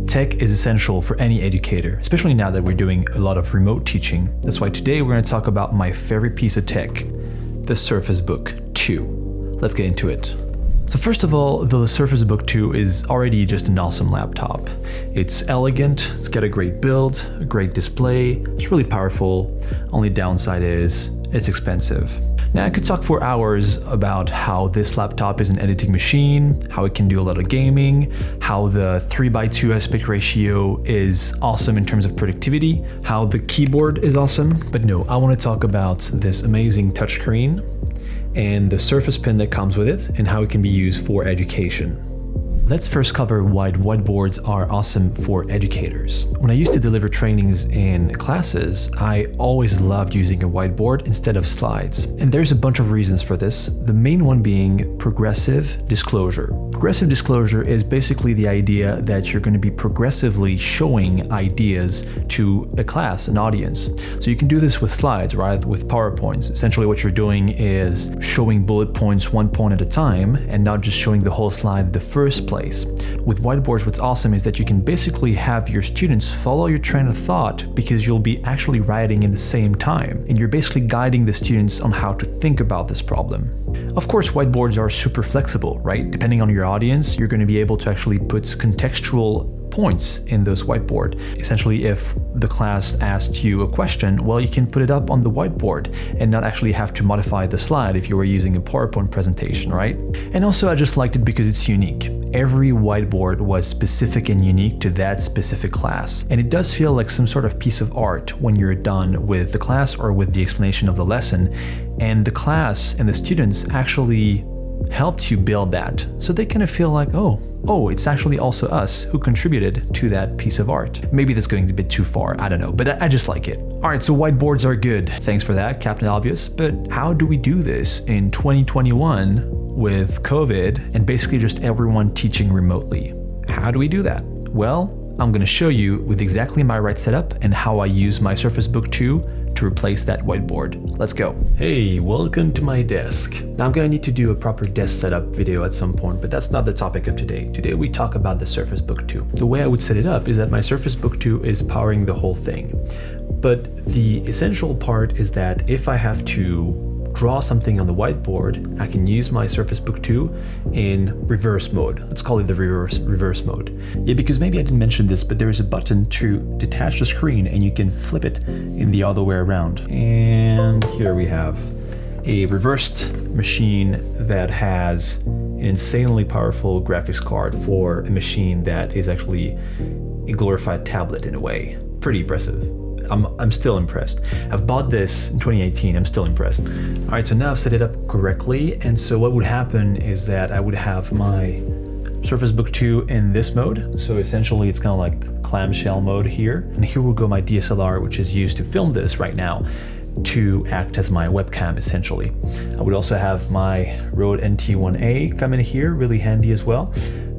Tech is essential for any educator, especially now that we're doing a lot of remote teaching. That's why today we're going to talk about my favorite piece of tech, the Surface Book 2. Let's get into it. So first of all, the Surface Book 2 is already just an awesome laptop. It's elegant, it's got a great build, a great display, it's really powerful. Only downside is it's expensive. Now I could talk for hours about how this laptop is an editing machine, how it can do a lot of gaming, how the 3:2 aspect ratio is awesome in terms of productivity, how the keyboard is awesome. But no, I want to talk about this amazing touchscreen and the Surface Pen that comes with it and how it can be used for education. Let's first cover why whiteboards are awesome for educators. When I used to deliver trainings in classes, I always loved using a whiteboard instead of slides. And there's a bunch of reasons for this, the main one being progressive disclosure. Progressive disclosure is basically the idea that you're going to be progressively showing ideas to a class, an audience. So you can do this with slides, right? With PowerPoints. Essentially what you're doing is showing bullet points one point at a time and not just showing the whole slide in the first place. With whiteboards, what's awesome is that you can basically have your students follow your train of thought because you'll be actually writing in the same time. And you're basically guiding the students on how to think about this problem. Of course, whiteboards are super flexible, right? Depending on your audience, you're going to be able to actually put contextual points in those whiteboard. Essentially, if the class asked you a question, well, you can put it up on the whiteboard and not actually have to modify the slide if you were using a PowerPoint presentation, right? And also, I just liked it because it's unique. Every whiteboard was specific and unique to that specific class. And it does feel like some sort of piece of art when you're done with the class or with the explanation of the lesson. And the class and the students actually helped you build that. So they kind of feel like, oh, it's actually also us who contributed to that piece of art. Maybe that's going a bit too far, I don't know, but I just like it. All right, so whiteboards are good. Thanks for that, Captain Obvious. But how do we do this in 2021 with COVID and basically just everyone teaching remotely? How do we do that? Well, I'm going to show you with exactly my right setup and how I use my Surface Book 2 to replace that whiteboard. Let's go. Hey, welcome to my desk. Now I'm gonna need to do a proper desk setup video at some point, but that's not the topic of today. Today we talk about the Surface Book 2. The way I would set it up is that my Surface Book 2 is powering the whole thing. But the essential part is that if I have to draw something on the whiteboard, I can use my Surface Book 2 in reverse mode. Let's call it the reverse mode. Yeah, because maybe I didn't mention this, but there is a button to detach the screen and you can flip it in the other way around. And here we have a reversed machine that has an insanely powerful graphics card for a machine that is actually a glorified tablet in a way. Pretty impressive. I'm still impressed. I've bought this in 2018, I'm still impressed. All right, so now I've set it up correctly. And so what would happen is that I would have my Surface Book 2 in this mode. So essentially it's kind of like clamshell mode here. And here will go my DSLR, which is used to film this right now, to act as my webcam essentially. I would also have my Rode NT1A come in here, really handy as well.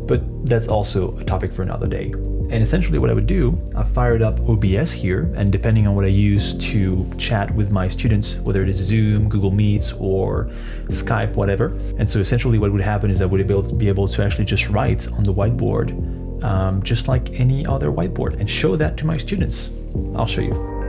But that's also a topic for another day. And essentially what I would do, I fired up OBS here, and depending on what I use to chat with my students, whether it is Zoom, Google Meets, or Skype, whatever. And so essentially what would happen is I would be able to actually just write on the whiteboard, just like any other whiteboard, and show that to my students. I'll show you.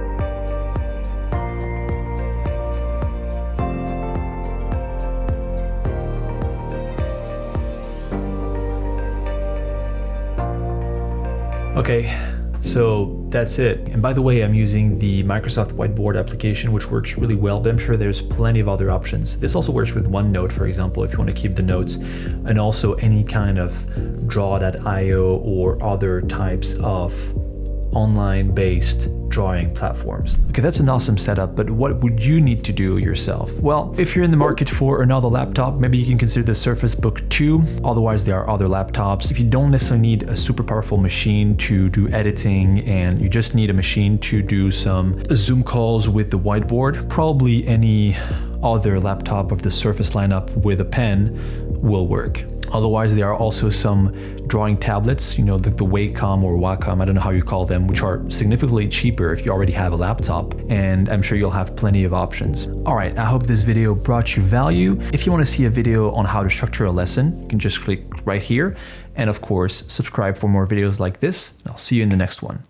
Okay, so that's it. And by the way, I'm using the Microsoft Whiteboard application, which works really well, but I'm sure there's plenty of other options. This also works with OneNote, for example, if you want to keep the notes, and also any kind of draw.io or other types of online-based drawing platforms. Okay, that's an awesome setup, but what would you need to do yourself? Well, if you're in the market for another laptop, maybe you can consider the Surface Book 2. Otherwise, there are other laptops. If you don't necessarily need a super powerful machine to do editing and you just need a machine to do some Zoom calls with the whiteboard, probably any other laptop of the Surface lineup with a pen will work. Otherwise, there are also some drawing tablets, you know, the Wacom or Wacom, I don't know how you call them, which are significantly cheaper if you already have a laptop, and I'm sure you'll have plenty of options. All right, I hope this video brought you value. If you want to see a video on how to structure a lesson, you can just click right here. And of course, subscribe for more videos like this. I'll see you in the next one.